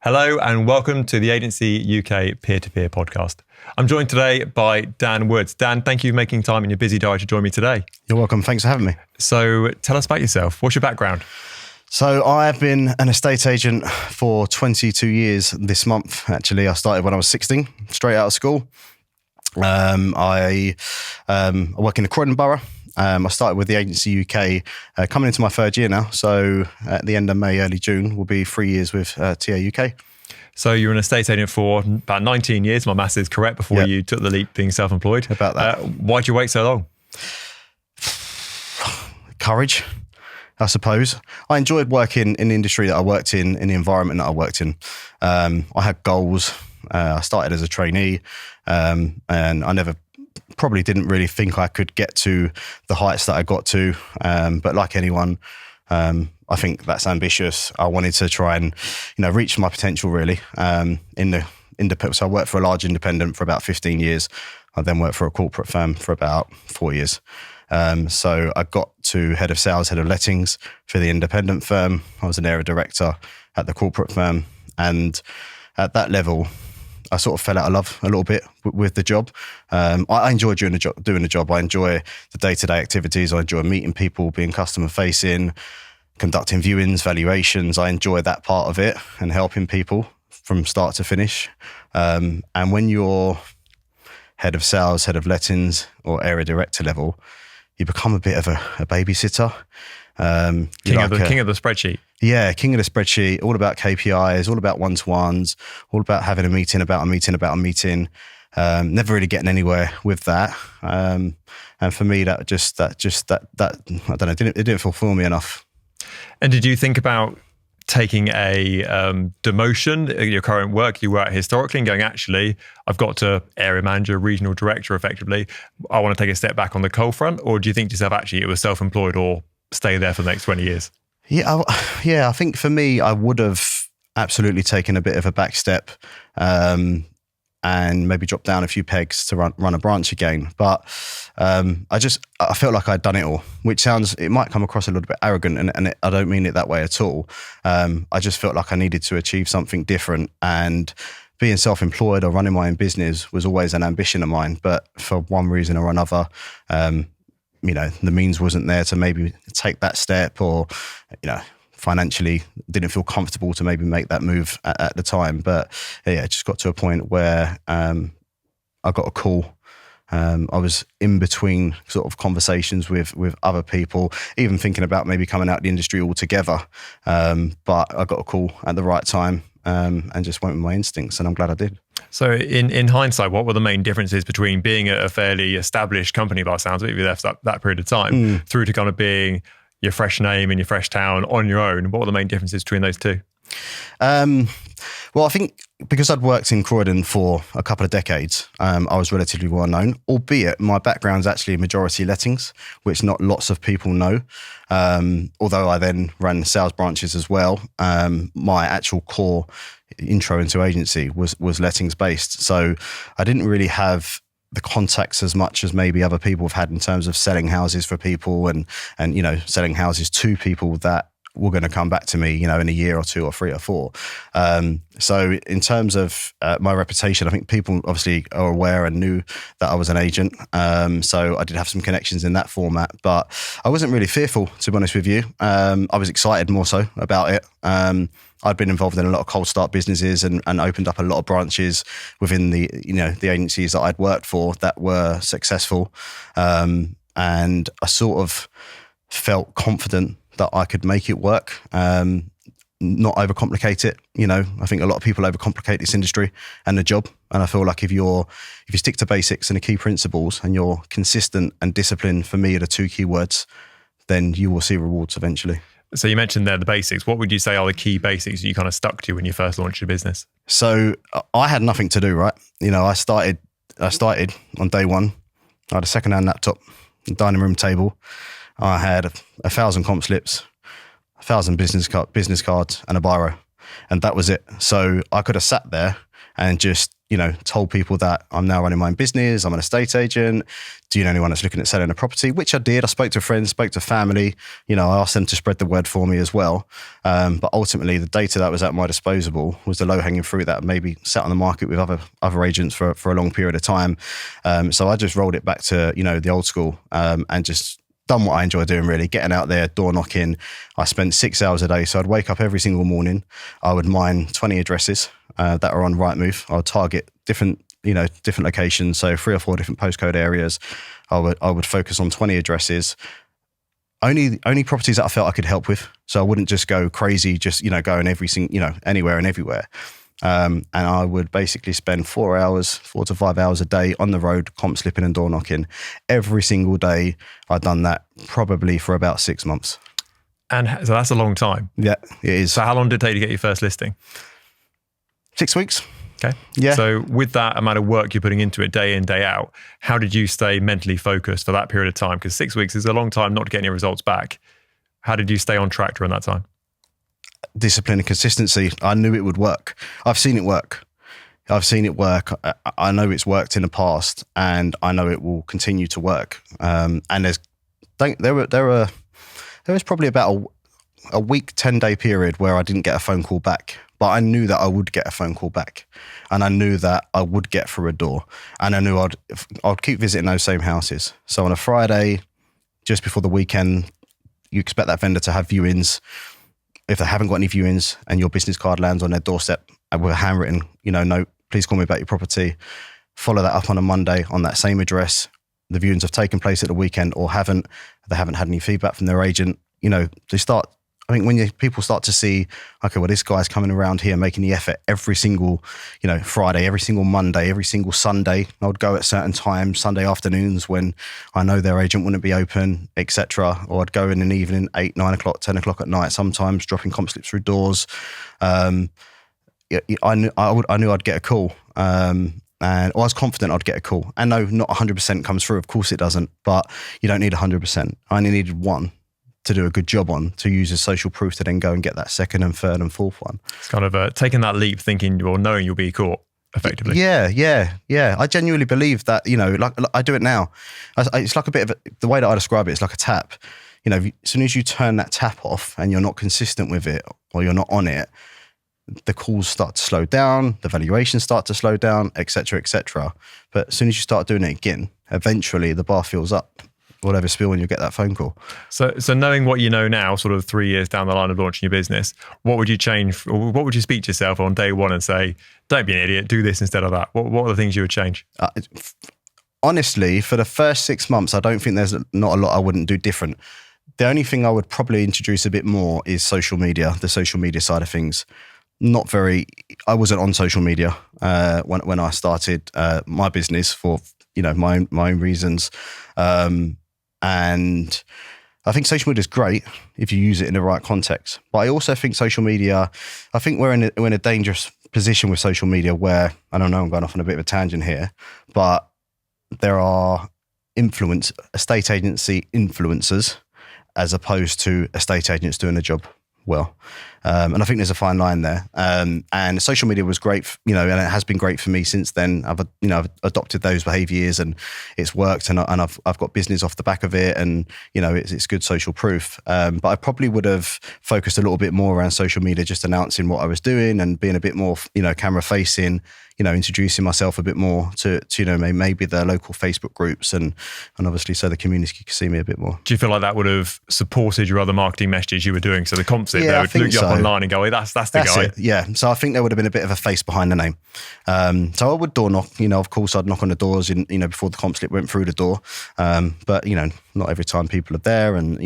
Hello and welcome to the Agency UK Peer-to-Peer Podcast. I'm joined today by Dan Woods. Dan, thank you for making time in your busy diary to join me today. You're welcome. Thanks for having me. So tell us about yourself. What's your background? So I've been an estate agent for 22 years this month. Actually, I started when I was 16, straight out of school. I work in the Croydon Borough. I started with the Agency UK coming into my third year now. So at the end of May, early June, will be 3 years with TAUK. So you were an estate agent for about 19 years. My maths is correct before you took the leap being self-employed. About that. Why'd you wait so long? Courage, I suppose. I enjoyed working in the industry that I worked in the environment that I worked in. I had goals. I started as a trainee and I probably didn't really think I could get to the heights that I got to. But like anyone, I think that's ambitious. I wanted to try and, reach my potential really. So I worked for a large independent for about 15 years. I then worked for a corporate firm for about 4 years. So I got to head of sales, head of lettings for the independent firm. I was an area director at the corporate firm. And at that level, I sort of fell out of love a little bit with the job. I enjoy doing the job. I enjoy the day-to-day activities. I enjoy meeting people, being customer-facing, conducting viewings, valuations. I enjoy that part of it and helping people from start to finish. And when you're head of sales, head of lettings, or area director level, you become a bit of a babysitter. King of the spreadsheet. Yeah, king of the spreadsheet, all about KPIs, all about one-to-ones, all about having a meeting about a meeting about a meeting. Never really getting anywhere with that. And for me, that I don't know, it didn't fulfill me enough. And did you think about taking a demotion at your current work you were at historically and going, actually, I've got to area manager, regional director effectively. I want to take a step back on the coal front? Or do you think to yourself, actually, it was self-employed or stay there for the next 20 years? Yeah, I think for me, I would have absolutely taken a bit of a back step and maybe dropped down a few pegs to run a branch again. But I felt like I'd done it all, which it might come across a little bit arrogant, and I don't mean it that way at all. I just felt like I needed to achieve something different, and being self-employed or running my own business was always an ambition of mine. But for one reason or another, the means wasn't there to maybe take that step, or, financially didn't feel comfortable to maybe make that move at the time. But yeah, it just got to a point where I got a call. I was in between sort of conversations with other people, even thinking about maybe coming out of the industry altogether. But I got a call at the right time and just went with my instincts, and I'm glad I did. So in hindsight, what were the main differences between being a fairly established company, by the sounds of it, if you left that period of time, through to kind of being your fresh name in your fresh town on your own? What were the main differences between those two? Well, I think because I'd worked in Croydon for a couple of decades, I was relatively well known, albeit my background's actually majority lettings, which not lots of people know. Although I then ran sales branches as well, my actual core intro into agency was lettings based. So I didn't really have the contacts as much as maybe other people have had in terms of selling houses for people and selling houses to people that were going to come back to me, in a year or two or 3 or 4. So in terms of my reputation, I think people obviously are aware and knew that I was an agent. So I did have some connections in that format, but I wasn't really fearful, to be honest with you. I was excited more so about it. I'd been involved in a lot of cold start businesses and opened up a lot of branches within the agencies that I'd worked for that were successful. And I sort of felt confident that I could make it work, not overcomplicate it. I think a lot of people overcomplicate this industry and the job. And I feel like if you stick to basics and the key principles and you're consistent and disciplined, for me are the 2 key words, then you will see rewards eventually. So you mentioned there the basics. What would you say are the key basics you kind of stuck to when you first launched your business? So I had nothing to do, right? I started on day one. I had a second-hand laptop, a dining room table. I had 1,000 comp slips, 1,000 business cards and a biro. And that was it. So I could have sat there and just told people that I'm now running my own business. I'm an estate agent. Do you know anyone that's looking at selling a property? Which I did. I spoke to friends, spoke to family. I asked them to spread the word for me as well. But ultimately, the data that was at my disposal was the low-hanging fruit that maybe sat on the market with other agents for a long period of time. So I just rolled it back to, the old school and just done what I enjoy doing, really, getting out there, door knocking. I spent 6 hours a day. So I'd wake up every single morning. I would mine 20 addresses that are on Rightmove. I would target different locations. So 3 or 4 different postcode areas. I would focus on 20 addresses. Only properties that I felt I could help with. So I wouldn't just go crazy, just, going anywhere and everywhere. And I would basically spend 4 to 5 hours a day on the road, comp slipping and door knocking every single day. I'd done that probably for about 6 months. And so that's a long time. Yeah, it is. So how long did it take to get your first listing? 6 weeks. Okay. Yeah. So with that amount of work you're putting into it day in, day out, how did you stay mentally focused for that period of time? Because 6 weeks is a long time not to get any results back. How did you stay on track during that time? Discipline and consistency. I knew it would work. I've seen it work. I know it's worked in the past, and I know it will continue to work. And there was probably about a week, 10-day period where I didn't get a phone call back, but I knew that I would get a phone call back, and I knew that I would get through a door, and I knew I'd keep visiting those same houses. So on a Friday, just before the weekend, you expect that vendor to have viewings. If they haven't got any viewings and your business card lands on their doorstep with a handwritten, note, please call me about your property, follow that up on a Monday on that same address. The viewings have taken place at the weekend or they haven't had any feedback from their agent. I think when people start to see, okay, well, this guy's coming around here making the effort every single, Friday, every single Monday, every single Sunday. I would go at certain times, Sunday afternoons when I know their agent wouldn't be open, etc. Or I'd go in the evening, 8, 9 o'clock, 10 o'clock at night, sometimes dropping comp slips through doors. I knew I'd get a call. And I was confident I'd get a call. And no, not 100% comes through. Of course it doesn't. But you don't need 100%. I only needed one to do a good job on, to use as social proof to then go and get that second and third and fourth one. It's kind of taking that leap, thinking or knowing you'll be caught effectively. Yeah. I genuinely believe that, like I do it now. It's like a bit of the way that I describe it, it's like a tap. As soon as you turn that tap off and you're not consistent with it or you're not on it, the calls start to slow down, the valuations start to slow down, et cetera, et cetera. But as soon as you start doing it again, eventually the bar fills up. Whatever spill and you'll get that phone call. So knowing what you know now, sort of 3 years down the line of launching your business, what would you change? Or what would you speak to yourself on day one and say, don't be an idiot, do this instead of that? What are the things you would change? Honestly, for the first 6 months, I don't think there's not a lot I wouldn't do different. The only thing I would probably introduce a bit more is social media, the social media side of things. I wasn't on social media when I started my business for my own reasons. And I think social media is great if you use it in the right context. But I also think social media, we're in a dangerous position with social media where, I don't know, I'm going off on a bit of a tangent here, but there are estate agency influencers as opposed to estate agents doing the job well. And I think there's a fine line there. And social media was great, and it has been great for me since then. I've adopted those behaviours and it's worked, and I've got business off the back of it, and it's good social proof. But I probably would have focused a little bit more around social media, just announcing what I was doing and being a bit more, camera facing, introducing myself a bit more to maybe the local Facebook groups and obviously so the community could see me a bit more. Do you feel like that would have supported your other marketing messages you were doing? So the comp slip, they would look you up online and go, hey, that's the guy. It, yeah. So I think there would have been a bit of a face behind the name. So I would door knock, of course I'd knock on the doors before the comp slip went through the door. But not every time people are there, and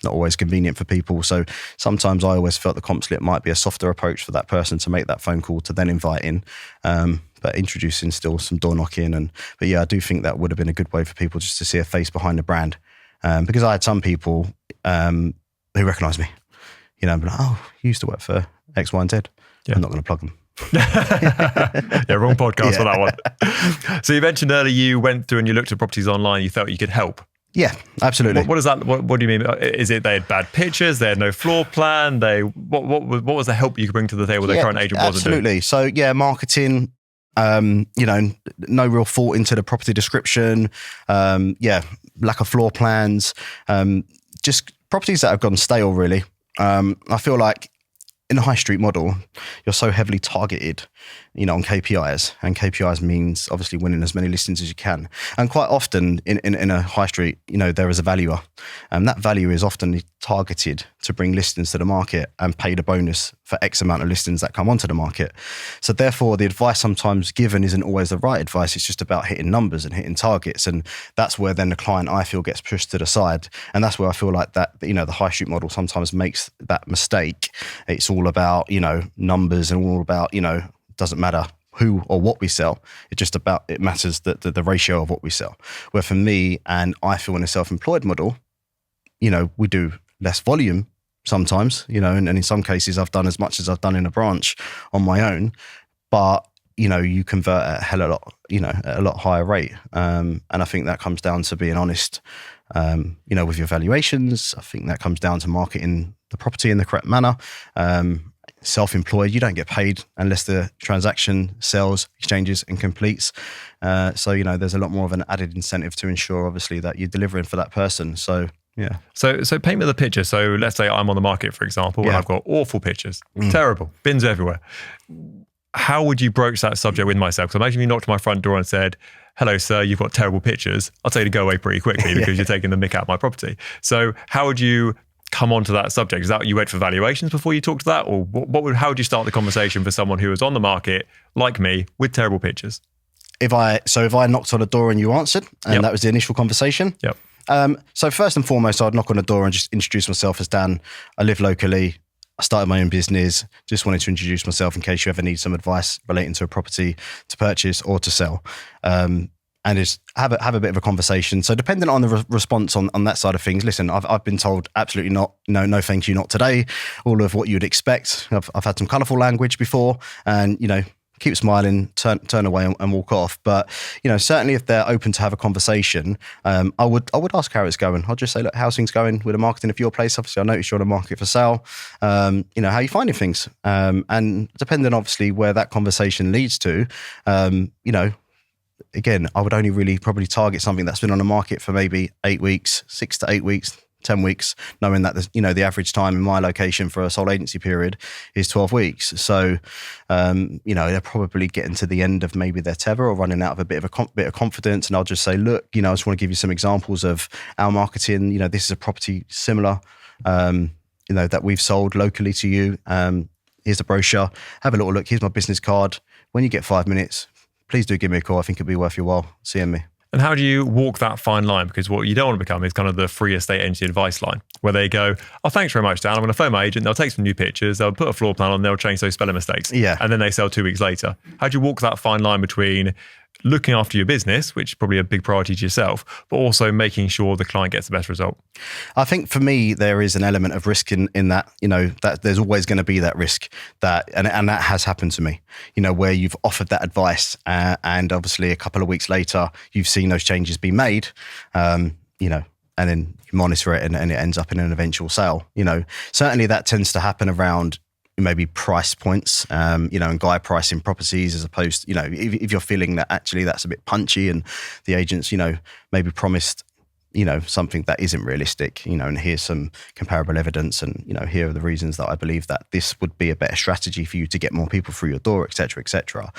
not always convenient for people. So sometimes I always felt the comp slip might be a softer approach for that person to make that phone call to then invite in. But introducing still some door knocking. But yeah, I do think that would have been a good way for people just to see a face behind the brand. Because I had some people who recognised me, be like, oh, you used to work for X, Y, and Z. Yeah. I'm not going to plug them. Yeah, wrong podcast for that one. So you mentioned earlier you went through and you looked at properties online, you felt you could help. Yeah, absolutely. What is that? What do you mean? Is it they had bad pictures? They had no floor plan? What was the help you could bring to the table their current agent wasn't doing? Absolutely. So yeah, marketing. No real thought into the property description. Lack of floor plans. Just properties that have gone stale, really. I feel like in the high street model, you're so heavily targeted, on KPIs, and KPIs means obviously winning as many listings as you can. And quite often in a high street, there is a valuer, and that value is often targeted to bring listings to the market and pay the bonus for X amount of listings that come onto the market. So therefore, the advice sometimes given isn't always the right advice. It's just about hitting numbers and hitting targets, and that's where then the client, I feel, gets pushed to the side. And that's where I feel like that, the high street model sometimes makes that mistake. It's all about, numbers, and all about, doesn't matter who or what we sell. It matters the ratio of what we sell. Where for me, and I feel in a self-employed model, we do less volume sometimes, and in some cases I've done as much as I've done in a branch on my own, but you convert at at a lot higher rate. And I think that comes down to being honest, with your valuations. I think that comes down to marketing the property in the correct manner. Self-employed, you don't get paid unless the transaction sells, exchanges and completes. So there's a lot more of an added incentive to ensure, obviously, that you're delivering for that person. So yeah. So paint me the picture. So let's say I'm on the market, for example, and I've got awful pictures, terrible, bins everywhere. How would you broach that subject with myself? Because imagine you knocked on my front door and said, "Hello, sir, you've got terrible pictures." I'll tell you to go away pretty quickly because you're taking the mick out of my property. So how would you come onto that subject? Is that you wait for valuations before you talk to that, or how would you start the conversation for someone who was on the market like me with terrible pictures? If I knocked on a door and you answered, and that was the initial conversation. Yep. So first and foremost, I'd knock on the door and just introduce myself as Dan. I live locally. I started my own business. Just wanted to introduce myself in case you ever need some advice relating to a property to purchase or to sell. And just have a bit of a conversation. So depending on the response on that side of things, listen, I've been told absolutely not, no, thank you, not today. All of what you'd expect. I've had some colourful language before, and keep smiling, turn away and walk off. But certainly if they're open to have a conversation, I would ask how it's going. I'll just say, look, how's things going with the marketing of your place? Obviously, I noticed you're on the market for sale. How are you finding things? And depending, obviously, where that conversation leads to, again, I would only really probably target something that's been on the market for maybe 8 weeks, 6 to 8 weeks, 10 weeks, knowing that the average time in my location for a sole agency period is 12 weeks. So, they're probably getting to the end of maybe their tether or running out of a bit of confidence. And I'll just say, look, I just want to give you some examples of our marketing. This is a property similar, that we've sold locally to you. Here's the brochure. Have a little look. Here's my business card. When you get 5 minutes, please do give me a call. I think it'd be worth your while seeing me. And how do you walk that fine line? Because what you don't want to become is kind of the free estate agency advice line, where they go, "Oh, thanks very much, Dan. I'm going to phone my agent. They'll take some new pictures. They'll put a floor plan on. They'll change those spelling mistakes." Yeah. And then they sell 2 weeks later. How do you walk that fine line between looking after your business, which is probably a big priority to yourself, but also making sure the client gets the best result? I think for me, there is an element of risk in that, that there's always going to be that risk and that has happened to me, where you've offered that advice and obviously a couple of weeks later, you've seen those changes be made, and then you monitor it and it ends up in an eventual sale. Certainly that tends to happen around maybe price points, and guide pricing properties as opposed, if you're feeling that actually that's a bit punchy and the agents, maybe promised, something that isn't realistic, and here's some comparable evidence and, here are the reasons that I believe that this would be a better strategy for you to get more people through your door, et cetera, et cetera.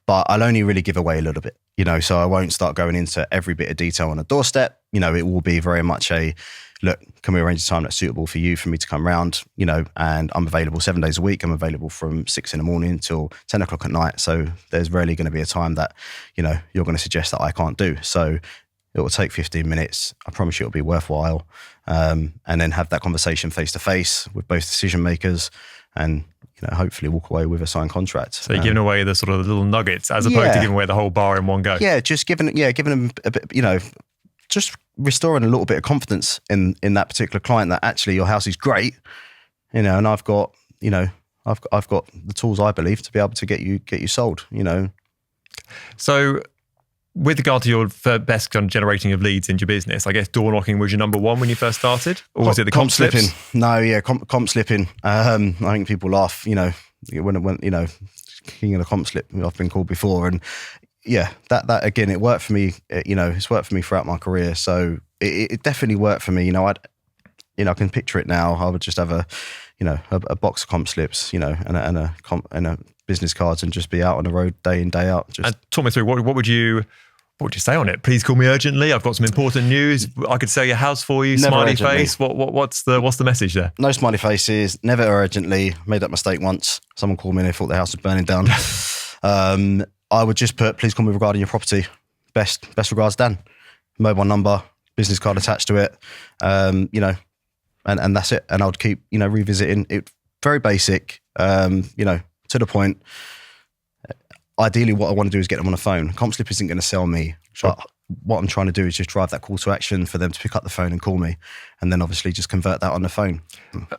But I'll only really give away a little bit, so I won't start going into every bit of detail on a doorstep. It will be very much look, can we arrange a time that's suitable for you, for me to come round, and I'm available 7 days a week. I'm available from 6 a.m. till 10 o'clock at night. So there's rarely going to be a time that, you're going to suggest that I can't do. So it will take 15 minutes. I promise you it'll be worthwhile. And then have that conversation face to face with both decision makers and, hopefully walk away with a signed contract. So you're giving away the sort of little nuggets as opposed to giving away the whole bar in one go. Yeah, just giving them a bit, just restoring a little bit of confidence in that particular client that actually your house is great, and I've got, I've got the tools, I believe, to be able to get you sold, So with regard to your best kind of generating of leads into your business, I guess door knocking was your number one when you first started, or was it the comp slipping? No, yeah, comp slipping. I think people laugh, when king of the comp slip, I've been called before, and yeah, that again, it worked for me. It's worked for me throughout my career, so it definitely worked for me. I can picture it now. I would just have a box of comp slips, and a business cards, and just be out on the road day in, day out. And talk me through, what would you say on it? Please call me urgently. I've got some important news. I could sell your house for you. Never Smiley urgently. face. What's the message there? No smiley faces. Never urgently. Made that mistake once. Someone called me and they thought their house was burning down. I would just put, please call me regarding your property. Best regards, Dan. Mobile number, business card attached to it. And that's it. And I would keep, revisiting it. Very basic, to the point. Ideally, what I want to do is get them on the phone. Comp slip isn't going to sell me. Sure. But what I'm trying to do is just drive that call to action for them to pick up the phone and call me, and then obviously just convert that on the phone.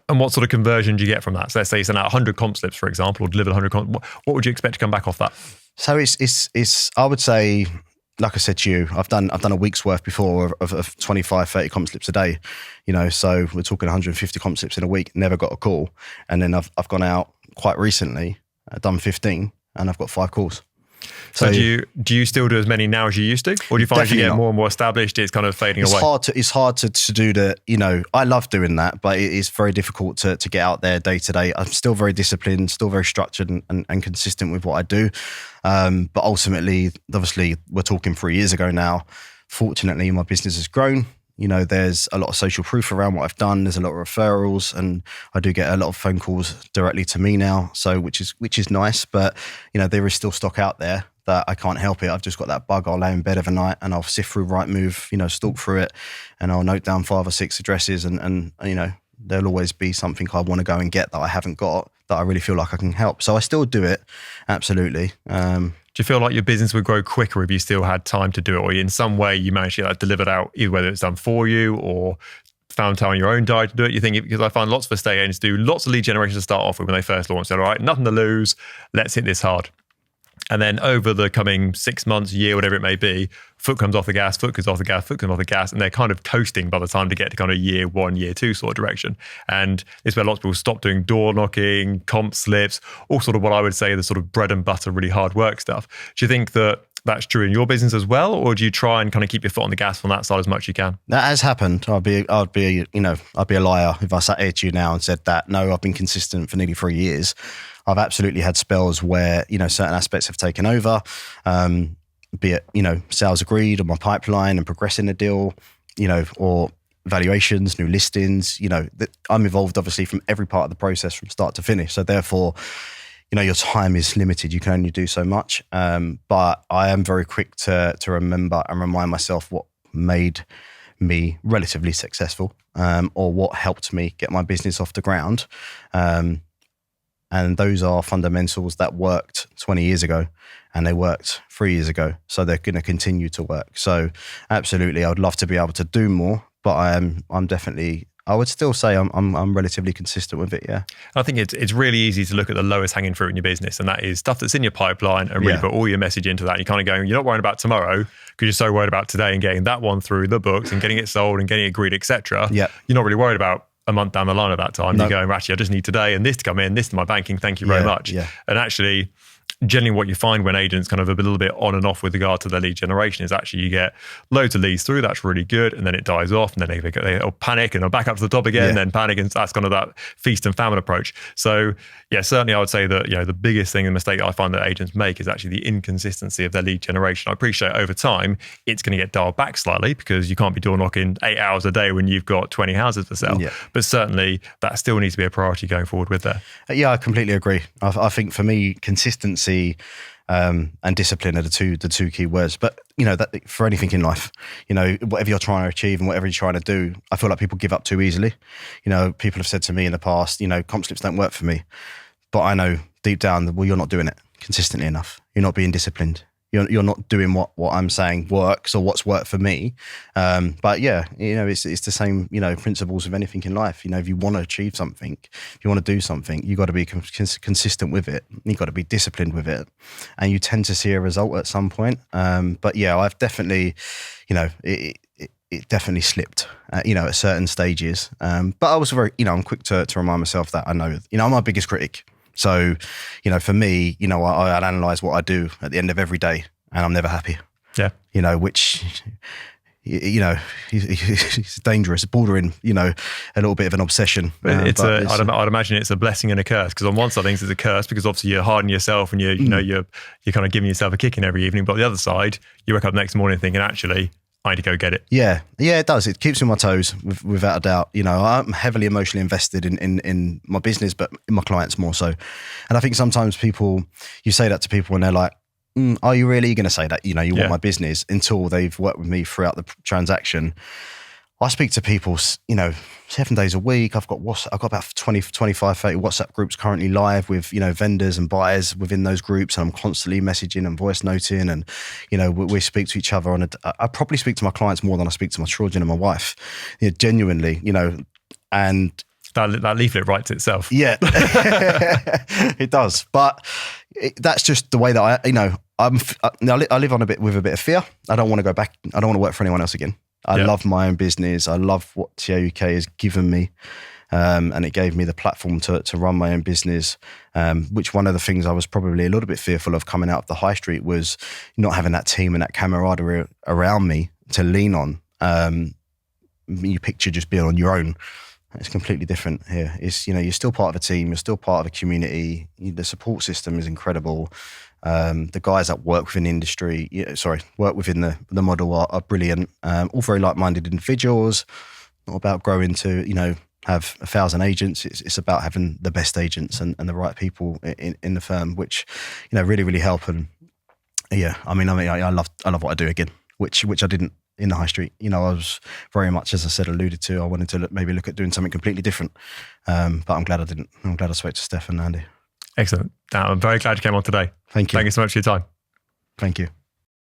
And what sort of conversion do you get from that? So let's say you send out 100 comp slips, for example, or delivered 100 comp. What would you expect to come back off that? So it's I would say, like I said to you, I've done a week's worth before of 25, 30 comp slips a day. So we're talking 150 comp slips in a week. Never got a call, and then I've gone out quite recently, done 15, and I've got 5 calls. So do you still do as many now as you used to, or do you find as you get not. more and more established, it's kind of fading away? It's hard to do the, I love doing that, but it is very difficult to get out there day to day. I'm still very disciplined, still very structured and consistent with what I do. But ultimately, obviously, we're talking 3 years ago now. Fortunately, my business has grown. There's a lot of social proof around what I've done. There's a lot of referrals, and I do get a lot of phone calls directly to me now. So, which is nice, but there is still stock out there that I can't help it. I've just got that bug. I'll lay in bed overnight and I'll sift through Rightmove, stalk through it, and I'll note down 5 or 6 addresses, and there'll always be something I want to go and get that I haven't got that I really feel like I can help. So I still do it, absolutely. Do you feel like your business would grow quicker if you still had time to do it, or in some way you managed to get that delivered out, either whether it's done for you or found time on your own diet to do it? You think, because I find lots of estate agents do lots of lead generation to start off with when they first launch. They're all right, nothing to lose, let's hit this hard. And then over the coming 6 months, year, whatever it may be, foot comes off the gas, foot comes off the gas, foot comes off the gas, and they're kind of coasting by the time to get to kind of year 1, year 2 sort of direction. And it's where lots of people stop doing door knocking, comp slips, all sort of what I would say the sort of bread and butter, really hard work stuff. Do you think that that's true in your business as well, or do you try and kind of keep your foot on the gas on that side as much as you can? That has happened. I'd be a liar if I sat here to you now and said that. No, I've been consistent for nearly 3 years. I've absolutely had spells where, certain aspects have taken over, be it, sales agreed on my pipeline and progressing the deal, or valuations, new listings, I'm involved obviously from every part of the process from start to finish. So therefore, your time is limited. You can only do so much. But I am very quick to remember and remind myself what made me relatively successful, or what helped me get my business off the ground. And those are fundamentals that worked 20 years ago and they worked 3 years ago. So they're going to continue to work. So absolutely, I would love to be able to do more, but I'm definitely, I would still say I'm relatively consistent with it. Yeah. I think it's really easy to look at the lowest hanging fruit in your business, and that is stuff that's in your pipeline, and really put all your message into that. You're kind of going, you're not worrying about tomorrow because you're so worried about today and getting that one through the books and getting it sold and getting it agreed, etc. Yeah. You're not really worried about a month down the line at that time. You're going, actually, I just need today and this to come in, this to my banking, thank you very much. Yeah. And actually, generally what you find when agents kind of a little bit on and off with regard to their lead generation is actually you get loads of leads through, that's really good, and then it dies off, and then they'll panic and they'll back up to the top again, and then panic, and that's kind of that feast and famine approach. So yeah, certainly I would say that the biggest thing and mistake that I find that agents make is actually the inconsistency of their lead generation. I appreciate over time it's going to get dialed back slightly because you can't be door knocking 8 hours a day when you've got 20 houses for sale. But certainly that still needs to be a priority going forward with there. Yeah, I completely agree. I think for me, consistency and discipline are the two key words. But that for anything in life, whatever you're trying to achieve and whatever you're trying to do, I feel like people give up too easily. People have said to me in the past, comp slips don't work for me, but I know deep down that, well, you're not doing it consistently enough. You're not being disciplined. You're not doing what I'm saying works or what's worked for me. But yeah, it's the same, principles of anything in life. If you want to achieve something, if you want to do something, you got to be consistent with it. You got to be disciplined with it, and you tend to see a result at some point. But yeah, I've definitely, it definitely slipped, at certain stages. But I was very, I'm quick to remind myself that I know, I'm my biggest critic. So, for me, I analyze what I do at the end of every day, and I'm never happy. Yeah. Which, it's dangerous, bordering, a little bit of an obsession. I'd imagine it's a blessing and a curse, because on one side of things it's a curse because obviously you're hard on yourself and you're kind of giving yourself a kick in every evening. But on the other side, you wake up the next morning thinking, actually, I need to go get it. Yeah, it does. It keeps me on my toes, without a doubt. I'm heavily emotionally invested in my business, but in my clients more so. And I think sometimes you say that to people and they're like, are you really going to say that? You want my business, until they've worked with me throughout the transaction. I speak to people, 7 days a week. I've got about 20, 25, 30 WhatsApp groups currently live with, vendors and buyers within those groups. And I'm constantly messaging and voice noting. And, we speak to each other I probably speak to my clients more than I speak to my children and my wife, genuinely, and that leaflet writes itself. Yeah, it does. But that's just the way that I live on with a bit of fear. I don't want to go back. I don't want to work for anyone else again. I love my own business. I love what TAUK has given me. And it gave me the platform to run my own business, which one of the things I was probably a little bit fearful of coming out of the high street was not having that team and that camaraderie around me to lean on. You picture just being on your own. It's completely different here. It's, you're still part of a team, you're still part of a community. The support system is incredible. The guys that work within the industry, work within the model are brilliant. All very like-minded individuals. Not about growing to, have 1,000 agents. It's about having the best agents and the right people in the firm, which, really, really help. And I love what I do again, which I didn't in the high street. I was very much, as I said, alluded to, I wanted to maybe look at doing something completely different. But I'm glad I didn't. I'm glad I spoke to Steph and Andy. Excellent. I'm very glad you came on today. Thank you. Thank you so much for your time. Thank you.